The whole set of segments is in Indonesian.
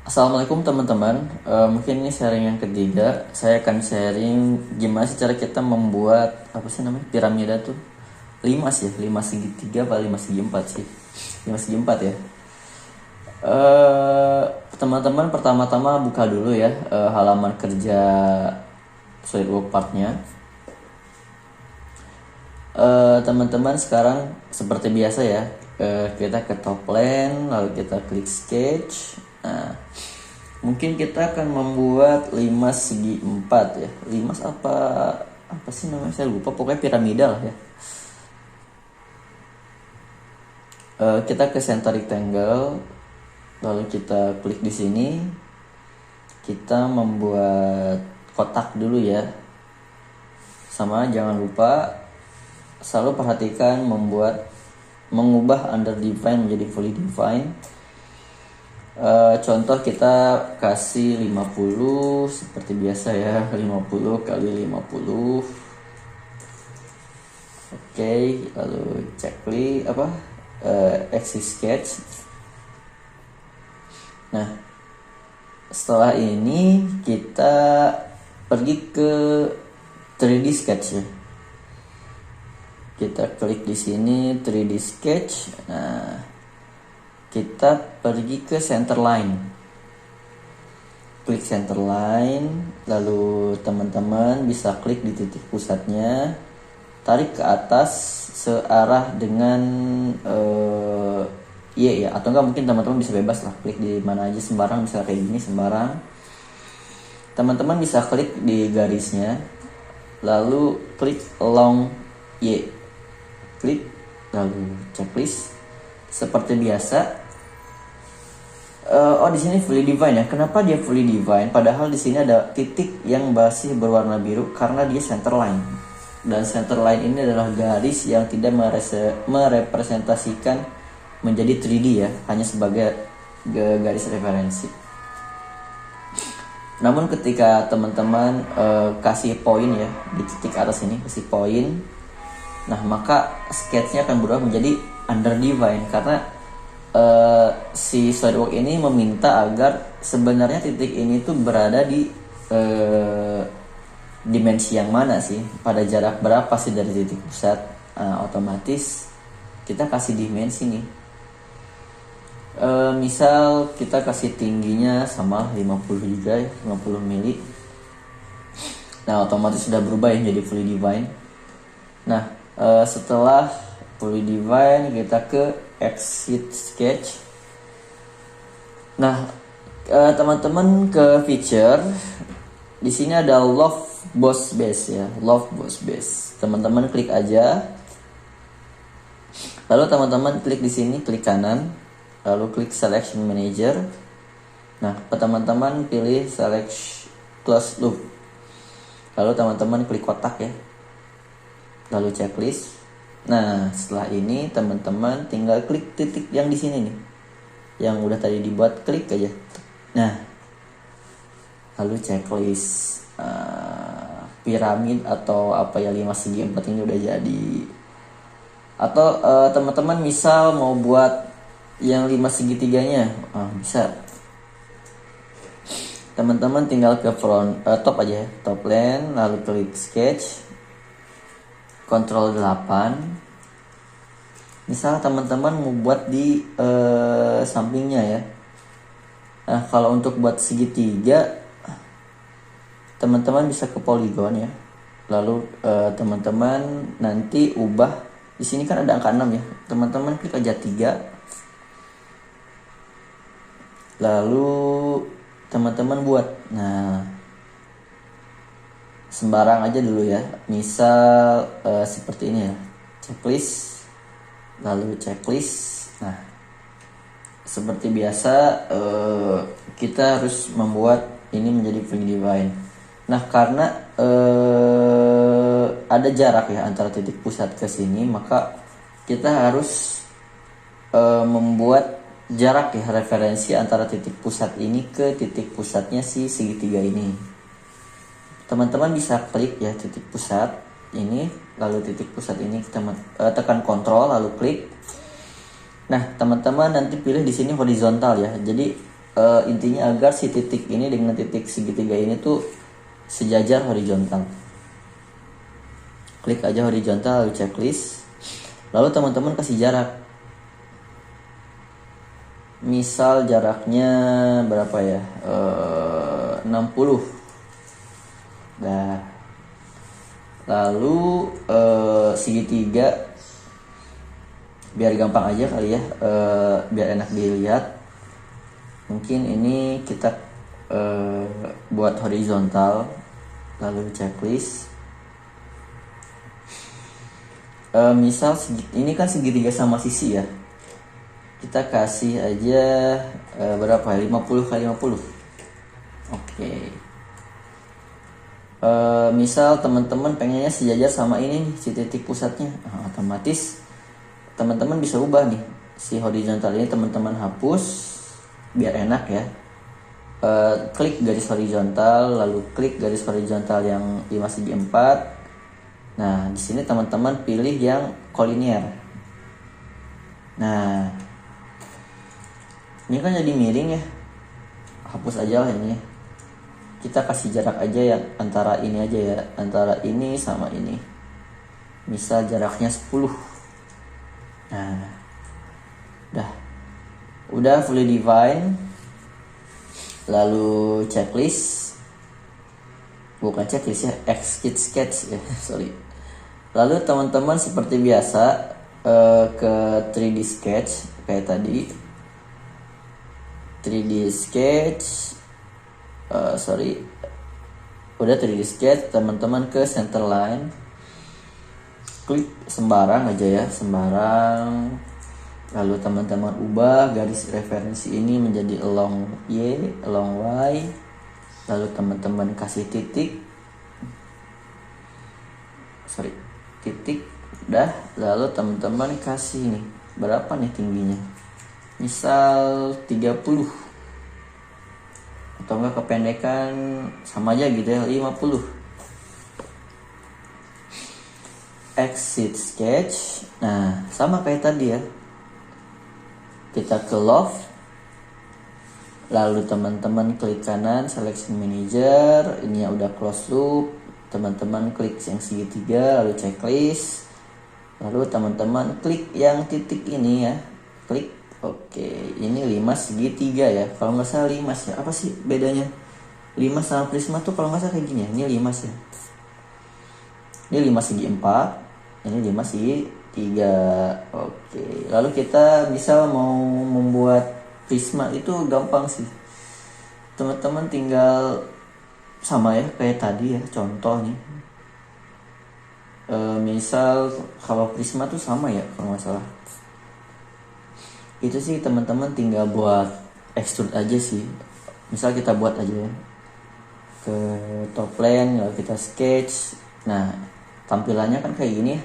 Assalamualaikum teman-teman. Mungkin ini sharing yang ketiga. Saya akan sharing gimana sih cara kita membuat apa sih namanya piramida tuh, limas ya, limas segitiga apa limas segi empat sih, limas segi empat ya. Eh, Teman-teman pertama-tama buka dulu ya halaman kerja SolidWorks partnya. Teman-teman sekarang seperti biasa ya, kita ke top plan lalu kita klik sketch. Nah, mungkin kita akan membuat limas segi 4 ya. Limas apa sih namanya, saya lupa, pokoknya piramida lah ya. Kita ke center rectangle lalu kita klik di sini. Kita membuat kotak dulu ya. Sama jangan lupa selalu perhatikan mengubah under define menjadi fully define. Contoh kita kasih 50 seperti biasa ya, 50 kali 50. Oke, lalu checklist exit sketch. Nah, setelah ini kita pergi ke 3D sketch ya. Kita klik di sini 3D sketch. Nah, kita pergi ke center line. Klik center line, lalu teman-teman bisa klik di titik pusatnya, tarik ke atas searah dengan Y ya, atau enggak mungkin teman-teman bisa bebas lah, klik di mana aja sembarang, bisa kayak gini sembarang. Teman-teman bisa klik di garisnya, lalu klik along Y, klik lalu checklist seperti biasa. Di sini fully define ya. Kenapa dia fully define? Padahal di sini ada titik yang masih berwarna biru karena dia center line. Dan center line ini adalah garis yang tidak merepresentasikan menjadi 3D ya, hanya sebagai garis referensi. Namun ketika teman-teman kasih poin ya di titik atas ini, kasih poin, nah maka sketchnya akan berubah menjadi under define karena si SolidWorks ini meminta agar sebenarnya titik ini tuh berada di dimensi yang mana sih, pada jarak berapa sih dari titik pusat. Otomatis kita kasih dimensi nih. Misal kita kasih tingginya sama 50 juga ya, 50 mili. Nah, otomatis sudah berubah ya jadi fully define. Nah, setelah fully define kita ke exit sketch. Nah, teman-teman ke feature, di sini ada loft boss base ya, loft boss base. Teman-teman klik aja. Lalu teman-teman klik di sini, klik kanan, lalu klik selection manager. Nah, teman-teman pilih select close loop. Lalu teman-teman klik kotak ya. Lalu checklist. Nah, setelah ini teman-teman tinggal klik titik yang di sini nih, yang udah tadi dibuat, klik aja. Nah, lalu checklist piramid atau apa ya, 5 segi 4 ini udah jadi. Atau teman-teman misal mau buat yang 5 segitiganya, bisa. Teman-teman tinggal ke top aja, top plan, lalu klik sketch, Ctrl 8. Misal teman-teman mau buat di sampingnya ya. Nah, kalau untuk buat segitiga, teman-teman bisa ke polygon ya. Lalu teman-teman nanti ubah, di sini kan ada angka 6 ya. Teman-teman klik aja 3. Lalu teman-teman buat. Nah, sembarang aja dulu ya. Misal seperti ini ya. Checklist, lalu checklist. Nah, seperti biasa kita harus membuat ini menjadi fully define. Nah, karena ada jarak ya antara titik pusat ke sini, maka kita harus membuat jarak ya, referensi antara titik pusat ini ke titik pusatnya si segitiga ini. Teman-teman bisa klik ya titik pusat ini, lalu titik pusat ini kita tekan Ctrl lalu klik. Nah, teman-teman nanti pilih di sini horizontal ya. Jadi intinya agar si titik ini dengan titik segitiga ini tuh sejajar horizontal. Klik aja horizontal lalu checklist. Lalu teman-teman kasih jarak. Misal jaraknya berapa ya? 60. Nah, lalu segitiga biar gampang aja kali ya, biar enak dilihat. Mungkin ini kita buat horizontal lalu checklist. Misal ini kan segitiga sama sisi ya, kita kasih aja berapa ya, 50 kali 50. Oke. Misal teman-teman pengennya sejajar sama ini nih, si titik pusatnya, otomatis teman-teman bisa ubah nih si horizontal ini, teman-teman hapus biar enak ya. Klik garis horizontal lalu klik garis horizontal yang 5 segi 4. Nah, di sini teman-teman pilih yang kolinier. Nah, ini kan jadi miring ya. Hapus aja lah ini. Kita kasih jarak aja ya antara ini aja ya, antara ini sama ini. Misal jaraknya 10. Nah, udah fully define. Lalu checklist, bukan checklist ya, exit sketch ya, sorry. Lalu teman-teman seperti biasa ke 3D sketch kayak tadi. 3D sketch, udah 3D sketch, teman-teman ke center line, klik sembarang aja ya, sembarang. Lalu teman-teman ubah garis referensi ini menjadi along Y, along Y. Lalu teman-teman kasih titik. Titik. Udah, lalu teman-teman kasih nih, berapa nih tingginya? Misal 30. Atau enggak kependekan sama aja gitu ya, 50. Exit sketch. Nah, sama kayak tadi ya. Kita ke loft, lalu teman-teman klik kanan selection manager, ini ya udah close loop. Teman-teman klik yang segitiga lalu checklist, lalu teman-teman klik yang titik ini ya, klik. Oke, ini 5 segitiga ya, kalau nggak salah 5 ya, apa sih bedanya 5 sama prisma tuh? Kalau nggak salah kayak gini ya, ini 5 ya, ini 5 segi 4, ini 5 segi 3. Oke, lalu kita bisa mau membuat prisma itu gampang sih. Teman-teman tinggal sama ya kayak tadi ya, contoh nih. Misal kalau prisma tuh sama ya kalau nggak salah. Itu sih teman-teman tinggal buat extrude aja sih. Misal kita buat aja ya ke top plane lalu kita sketch. Nah, tampilannya kan kayak gini ya.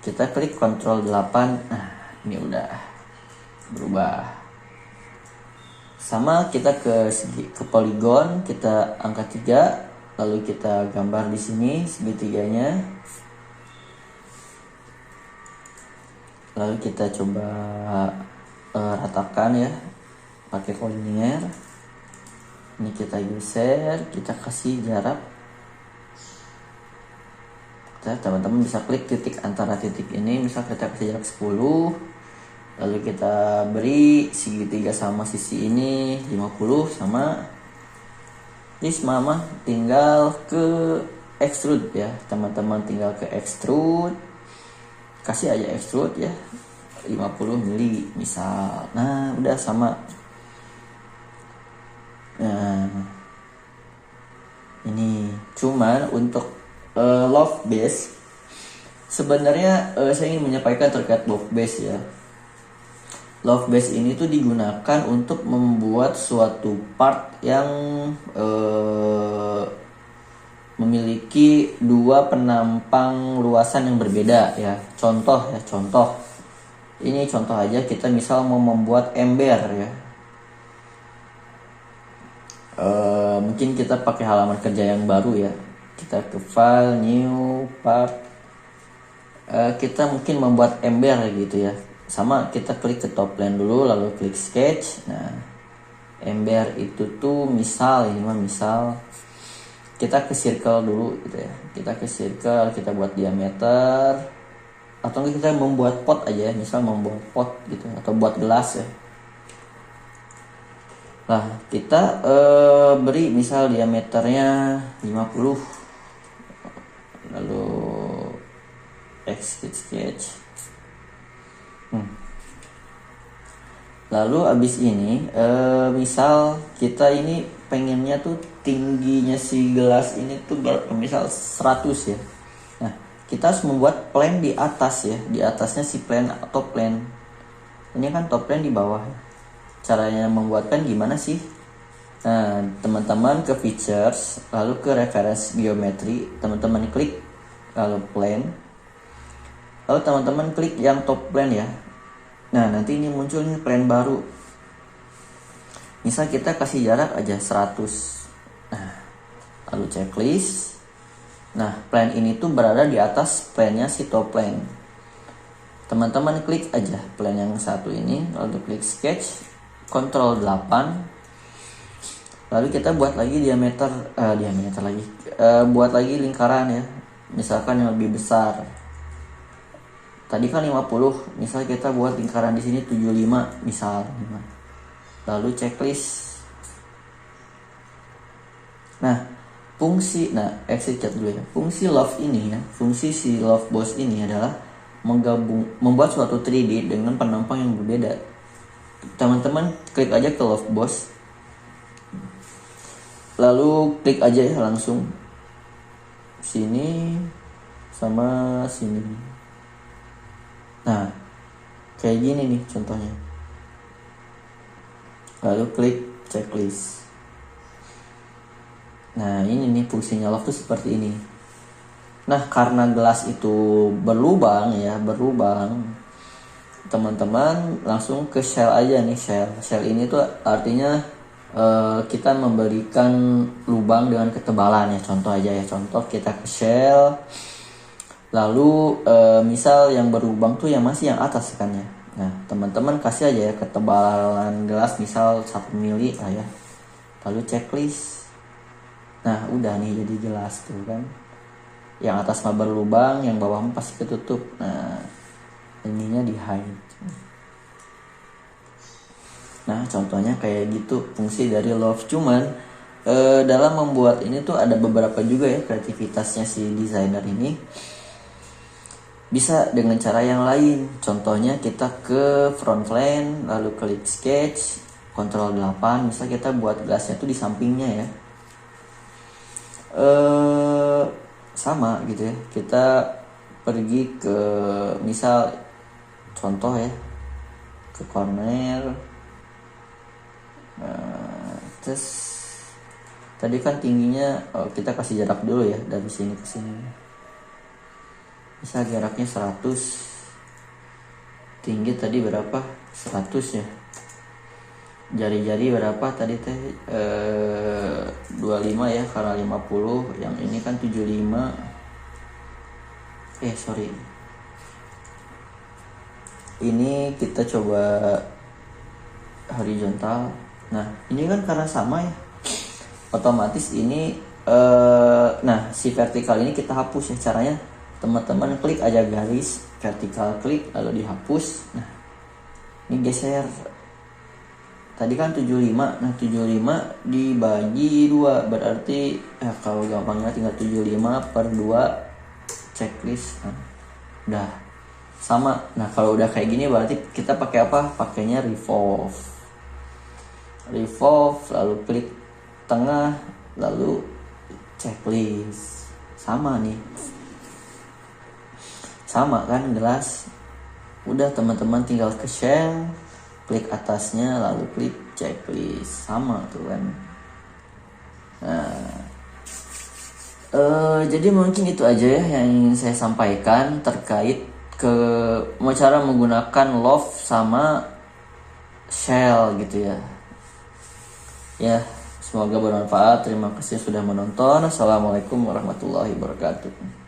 Kita klik Ctrl 8. Nah, ini udah berubah. Sama kita ke poligon, kita angka 3, lalu kita gambar di sini segitiganya. Lalu kita coba ratakan ya pakai kolinier. Ini kita geser, kita kasih jarak. Teman-teman bisa klik titik antara titik ini, misal kita kasih jarak 10, lalu kita beri segitiga sama sisi ini 50 sama. Prisma mah tinggal ke extrude ya, teman-teman tinggal ke extrude, kasih aja extrude ya 50 mili misal. Nah, udah sama. Nah, ini cuman untuk love base sebenarnya saya ingin menyampaikan terkait love base ya. Love base ini tuh digunakan untuk membuat suatu part yang memiliki dua penampang luasan yang berbeda ya. Contoh. Ini contoh aja, kita misal mau membuat ember ya. Mungkin kita pakai halaman kerja yang baru ya. Kita ke file, new, part. Kita mungkin membuat ember gitu ya. Sama kita klik ke top plane dulu lalu klik sketch. Nah, ember itu tuh misal, ini mah misal kita ke circle dulu gitu ya. Kita ke circle, kita buat diameter, atau kita membuat pot aja ya, misal membuat pot gitu, atau buat gelas ya. Nah, kita beri misal diameternya 50, lalu exit sketch. Lalu abis ini misal kita ini pengennya tuh tingginya si gelas ini tuh misal 100 ya. Nah, kita harus membuat plan di atas ya, di atasnya si plan atau plan. Ini kan top plan di bawah. Caranya membuatkan gimana sih? Nah, teman-teman ke features, lalu ke reference geometry, teman-teman klik lalu plan. Lalu teman-teman klik yang top plan ya. Nah, nanti ini muncul nih plan baru. Misal kita kasih jarak aja 100. Nah, lalu checklist. Nah, plan ini tuh berada di atas plannya si top plan. Teman-teman klik aja plan yang satu ini, lalu klik sketch, Ctrl 8. Lalu kita buat lagi diameter lagi. Buat lagi lingkaran ya. Misalkan yang lebih besar. Tadi kan 50, misal kita buat lingkaran di sini 75 misal. Lalu checklist. Nah, exit chat dulu ya. Fungsi love ini ya, fungsi si love boss ini adalah membuat suatu 3D dengan penampang yang berbeda. Teman-teman klik aja ke love boss. Lalu klik aja ya langsung sini sama sini. Nah, kayak gini nih contohnya. Lalu klik checklist. Nah, ini nih fungsinya love tuh seperti ini. Nah, karena gelas itu berlubang, teman-teman langsung ke shell aja nih, shell ini tuh artinya kita memberikan lubang dengan ketebalan ya. Contoh kita ke shell. Lalu misal yang berlubang tuh yang masih yang atas kan ya. Nah, teman-teman kasih aja ya ketebalan gelas misal 1 mili lah ya. Lalu checklist. Nah, udah nih jadi gelas tuh kan. Yang atas mah berlubang, yang bawah pasti ketutup. Nah, ininya di hide. Nah, contohnya kayak gitu fungsi dari love. Cuman dalam membuat ini tuh ada beberapa juga ya kreativitasnya si desainer ini. Bisa dengan cara yang lain. Contohnya kita ke front plan, lalu klik sketch, Ctrl 8. Misal kita buat gelasnya tuh di sampingnya ya. Sama gitu ya. Kita pergi ke misal contoh ya, ke corner. Terus tadi kan tingginya kita kasih jarak dulu ya dari sini ke sini. Misal jaraknya 100, tinggi tadi berapa? 100 ya. Jari-jari berapa tadi teh? 25 ya, karena 50. Yang ini kan 75. Sorry. Ini kita coba horizontal. Nah, ini kan karena sama ya. Otomatis ini si vertikal ini kita hapus ya. Caranya teman-teman klik aja garis vertikal, klik lalu dihapus. Nah, ini geser. Tadi kan 75. Nah, 75 dibagi 2 berarti kalau gampangnya tinggal 75 per 2 checklist. Nah, udah sama. Nah, kalau udah kayak gini berarti kita pakai apa? Pakainya revolve, lalu klik tengah, lalu checklist. Sama nih. Sama kan gelas. Udah, teman-teman tinggal ke shell, klik atasnya lalu klik checklist. Sama tuh kan. Nah, jadi mungkin itu aja ya yang ingin saya sampaikan terkait cara menggunakan love sama shell gitu ya. Ya, semoga bermanfaat. Terima kasih sudah menonton. Assalamualaikum warahmatullahi wabarakatuh.